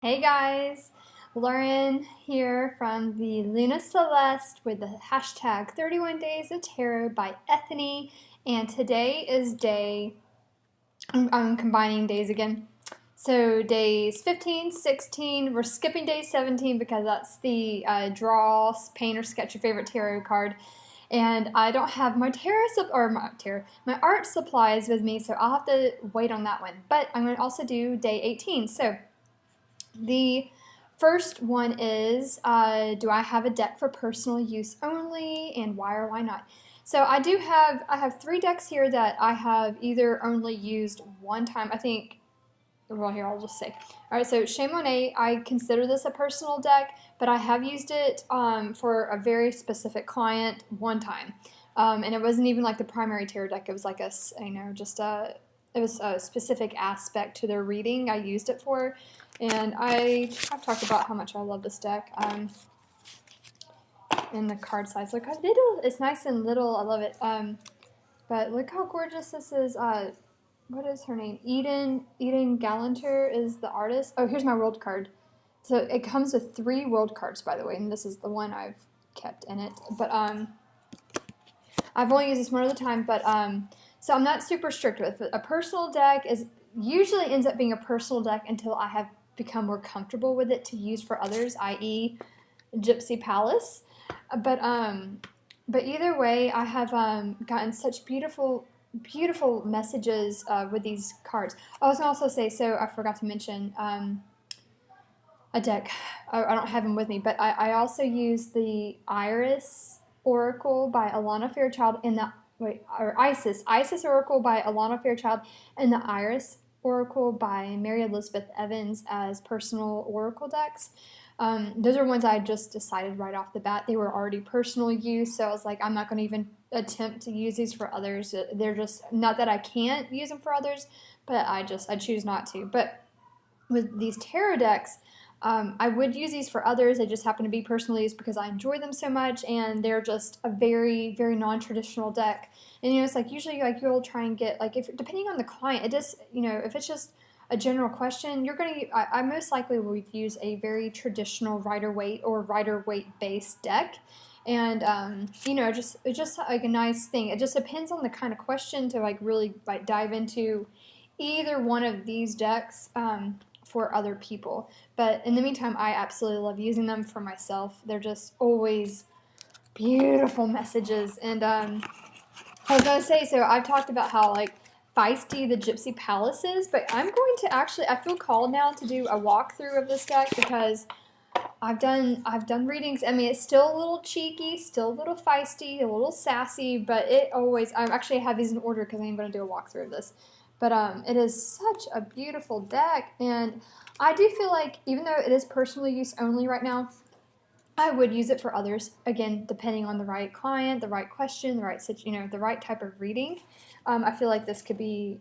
Hey guys, Lauren here from the Luna Celeste with the hashtag 31 Days of Tarot by Ethony. And today is I'm combining days again. So days 15, 16, we're skipping day 17 because that's the draw, paint, or sketch your favorite tarot card. And I don't have my my art supplies with me, so I'll have to wait on that one. But I'm going to also do day 18. So the first one is, do I have a deck for personal use only, and why or why not? So I have three decks here that I have either only used one time. I think, well, here I'll just say. All right, so Shame on I consider this a personal deck, but I have used it for a very specific client one time, and it wasn't even like the primary tarot deck. It was like it was a specific aspect to their reading I used it for. And I've talked about how much I love this deck. And the card size. Look how little. It's nice and little. I love it. But look how gorgeous this is. What is her name? Eden Gallanter is the artist. Oh, here's my world card. So it comes with 3 world cards, by the way, and this is the one I've kept in it. But I've only used this one at a time. But so I'm not super strict with it. A personal deck usually ends up being a personal deck until I have become more comfortable with it to use for others, i.e. Gypsy Palace. But either way, I have gotten such beautiful messages with these cards. I was going to also say, so I forgot to mention a deck. I don't have them with me, but I also use the Iris Oracle by Alana Fairchild Isis Oracle by Alana Fairchild, and the Iris Oracle by Mary Elizabeth Evans as personal oracle decks. Those are ones I just decided right off the bat. They were already personal use, so I was like, I'm not going to even attempt to use these for others. They're just, not that I can't use them for others, but I choose not to. But with these tarot decks, I would use these for others. They just happen to be personal use because I enjoy them so much, and they're just a very, very non-traditional deck. And it's like usually you'll try and get if depending on the client, it just if it's just a general question, I most likely will use a very traditional Rider-Waite or Rider-Waite based deck. And it's just like a nice thing. It just depends on the kind of question to really dive into either one of these decks for other people. But in the meantime, I absolutely love using them for myself. They're just always beautiful messages. And I was going to say, so I've talked about how feisty the Gypsy Palace is, but I'm going to I feel called now to do a walkthrough of this deck because I've done readings. I mean, it's still a little cheeky, still a little feisty, a little sassy, but I actually have these in order because I'm going to do a walkthrough of this. But it is such a beautiful deck, and I do feel like even though it is personal use only right now, I would use it for others, again, depending on the right client, the right question, the right type of reading. I feel like this could do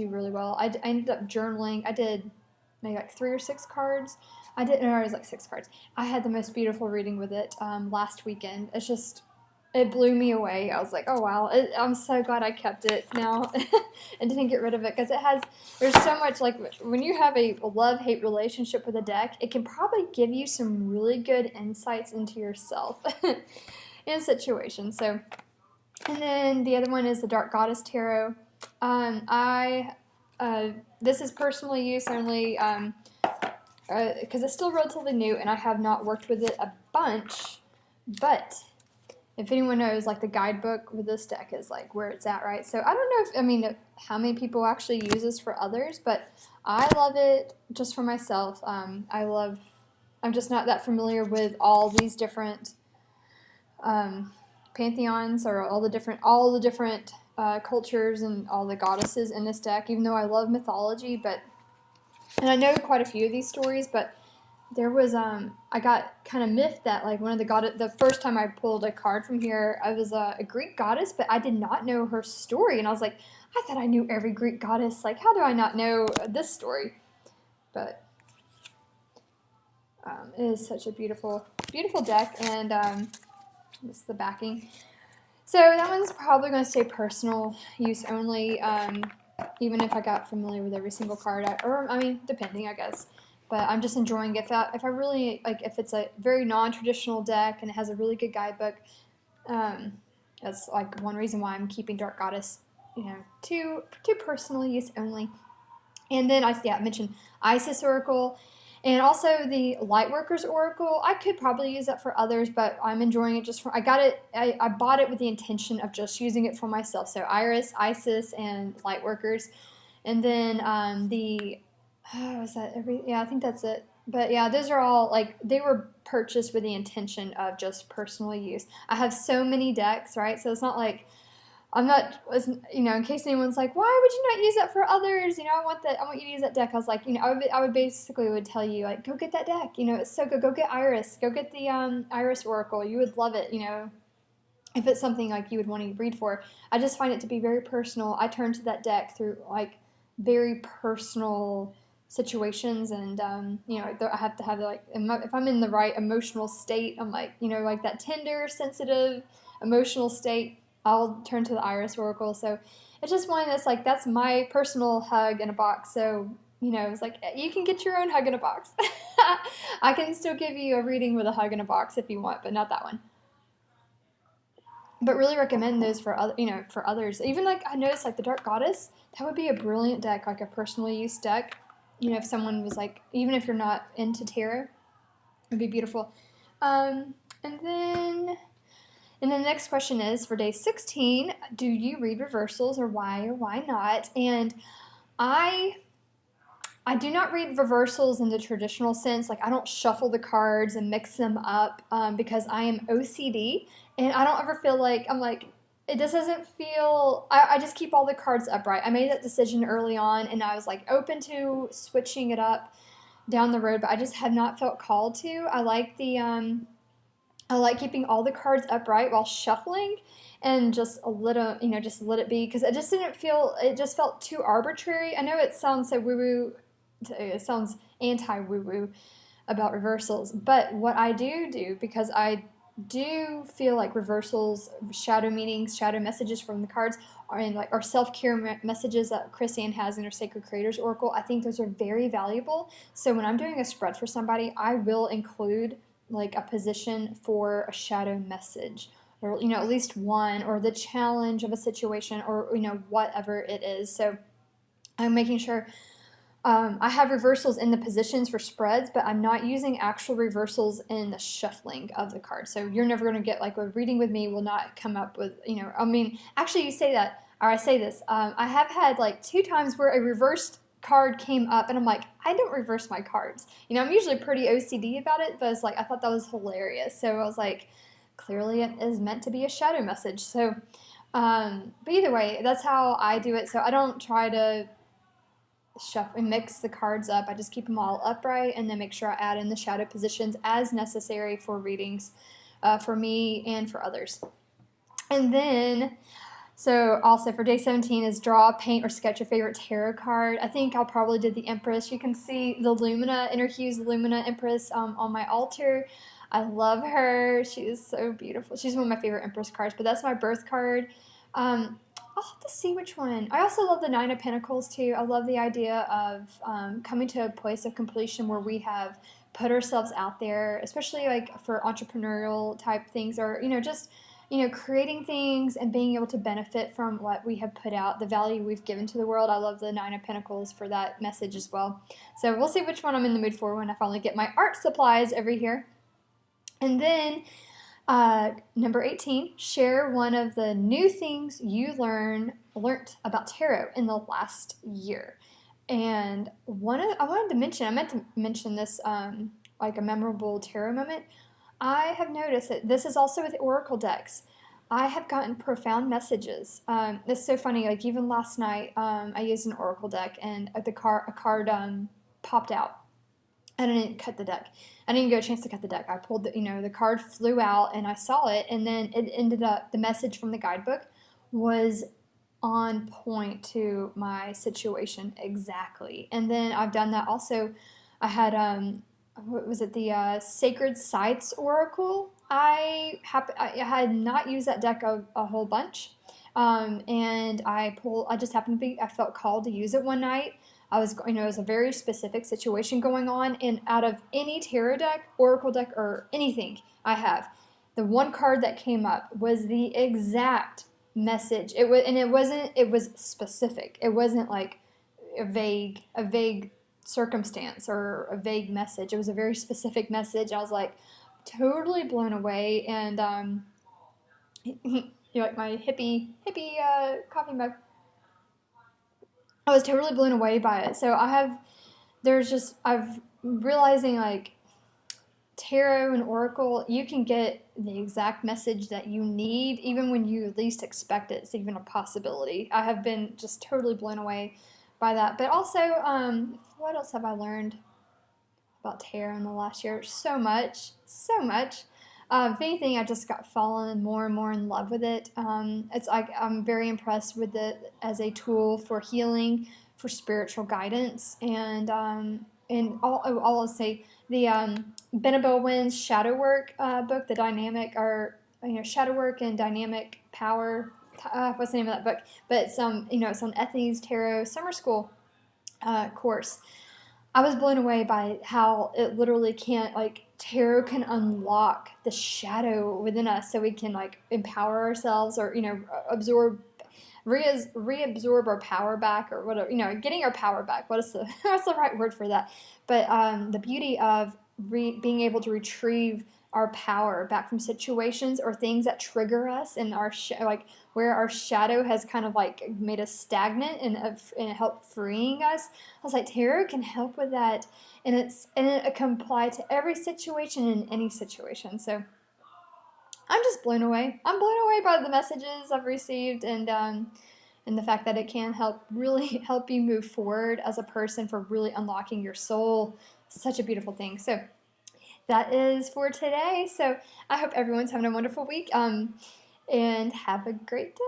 really well. I ended up journaling. I did maybe 3 or 6 cards. It was 6 cards. I had the most beautiful reading with it last weekend. It blew me away. I was like, oh wow, I'm so glad I kept it now and didn't get rid of it because there's so much, when you have a love-hate relationship with a deck, it can probably give you some really good insights into yourself in a situation. So, and then the other one is the Dark Goddess Tarot. This is personal use only because it's still relatively new and I have not worked with it a bunch, but if anyone knows, the guidebook with this deck is where it's at, right? So I don't know how many people actually use this for others, but I love it just for myself. I'm just not that familiar with all these different pantheons or all the different cultures and all the goddesses in this deck, even though I love mythology, and I know quite a few of these stories, but there was I got kind of miffed that one of the first time I pulled a card from here, I was a Greek goddess, but I did not know her story, and I was like, I thought I knew every Greek goddess. How do I not know this story? But it is such a beautiful deck, and this is the backing. So that one's probably going to stay personal use only, even if I got familiar with every single card, depending, I guess. but I'm just enjoying it. If I really, like, if it's a very non-traditional deck and it has a really good guidebook, um, that's like one reason why I'm keeping Dark Goddess, to personal use only. And then I mentioned Isis Oracle, and also the Lightworkers Oracle. I could probably use that for others, but I'm enjoying it just for. I bought it with the intention of just using it for myself. So Iris, Isis, and Lightworkers, and then was that every? Yeah, I think that's it. But yeah, those are all like they were purchased with the intention of just personal use. I have so many decks, right? So it's not like I'm not, in case anyone's like, why would you not use that for others? I want you to use that deck. I was like, I would basically would tell you, like, go get that deck. It's so good. Go get Iris. Go get the Iris Oracle. You would love it, if it's something like you would want to read for. I just find it to be very personal. I turn to that deck through, like, very personal situations, and, I have to have, like, if I'm in the right emotional state, I'm like, like that tender, sensitive, emotional state, I'll turn to the Iris Oracle. So it's just one that's like, that's my personal hug in a box. So, it's like, you can get your own hug in a box. I can still give you a reading with a hug in a box if you want, but not that one. But really recommend those for for others. Even like I noticed like the Dark Goddess, that would be a brilliant deck, like a personal use deck. If someone was like, even if you're not into tarot, it'd be beautiful. And then the next question is, for day 16, do you read reversals, or why not? And I do not read reversals in the traditional sense. Like, I don't shuffle the cards and mix them up because I am OCD, and I don't ever feel like, I'm like, it just doesn't feel, I just keep all the cards upright. I made that decision early on, and I was like open to switching it up down the road, but I just have not felt called to. I like keeping all the cards upright while shuffling, and just let it be, because it just felt too arbitrary. I know it sounds so woo-woo, it sounds anti-woo-woo about reversals, but what I do, because I do feel like reversals, shadow meanings, shadow messages from the cards are self-care messages that Chris-Anne has in her Sacred Creators Oracle. I think those are very valuable. So when I'm doing a spread for somebody, I will include like a position for a shadow message, or at least one, or the challenge of a situation, or whatever it is. So I'm making sure I have reversals in the positions for spreads, but I'm not using actual reversals in the shuffling of the cards. So you're never going to get, like, a reading with me will not come up with, actually you say that, or I say this, I have had like 2 times where a reversed card came up, and I'm like, I don't reverse my cards. I'm usually pretty OCD about it, but it's like, I thought that was hilarious. So I was like, clearly it is meant to be a shadow message. So, but either way, that's how I do it. So I don't try to shuffle and mix the cards up. I just keep them all upright, and then make sure I add in the shadow positions as necessary for readings, for me and for others. And then, so also for day 17 is draw, paint, or sketch a favorite tarot card. I think I'll probably do the Empress. You can see the Lumina, Interhues Lumina Empress on my altar. I love her. She is so beautiful. She's one of my favorite Empress cards, but that's my birth card. I'll have to see which one. I also love the Nine of Pentacles too. I love the idea of coming to a place of completion where we have put ourselves out there, especially like for entrepreneurial type things, or just creating things and being able to benefit from what we have put out, the value we've given to the world. I love the Nine of Pentacles for that message as well. So we'll see which one I'm in the mood for when I finally get my art supplies over here. And then number 18, share one of the new things you learned about tarot in the last year. And I meant to mention this, like a memorable tarot moment. I have noticed that this is also with Oracle decks. I have gotten profound messages. It's so funny. Like even last night, I used an Oracle deck, and a card popped out. I didn't cut the deck. I didn't get a chance to cut the deck. I pulled the card flew out, and I saw it, and then it ended up, the message from the guidebook was on point to my situation exactly. And then I've done that also. I had, what was it, the Sacred Sites Oracle. I had not used that deck a whole bunch, and I just happened to I felt called to use it one night. I was, it was a very specific situation going on, and out of any tarot deck, oracle deck, or anything I have, the one card that came up was the exact message. It was, and it wasn't. It was specific. It wasn't like a vague circumstance or a vague message. It was a very specific message. I was like totally blown away, and like my hippie coffee mug. I was totally blown away by it. So I've realizing like tarot and oracle, you can get the exact message that you need even when you least expect it. It's even a possibility. I have been just totally blown away by that. But also, what else have I learned about tarot in the last year? So much, so much. If anything, I just got fallen more and more in love with it. It's like I'm very impressed with it as a tool for healing, for spiritual guidance, and I'll say the Benabel Wynn's Shadow Work book, the dynamic or Shadow Work and Dynamic Power. What's the name of that book? But it's it's on Ethony's Tarot Summer School course. I was blown away by how it literally tarot can unlock the shadow within us so we can empower ourselves or reabsorb our power back or whatever, getting our power back. What's the right word for that? But the beauty of being able to retrieve our power back from situations or things that trigger us and where our shadow has kind of made us stagnant and help freeing us. I was like, tarot can help with that, and it can apply to every situation in any situation. So I'm just blown away. I'm blown away by the messages I've received and the fact that it can really help you move forward as a person for really unlocking your soul. Such a beautiful thing. So that is for today. So I hope everyone's having a wonderful week and have a great day.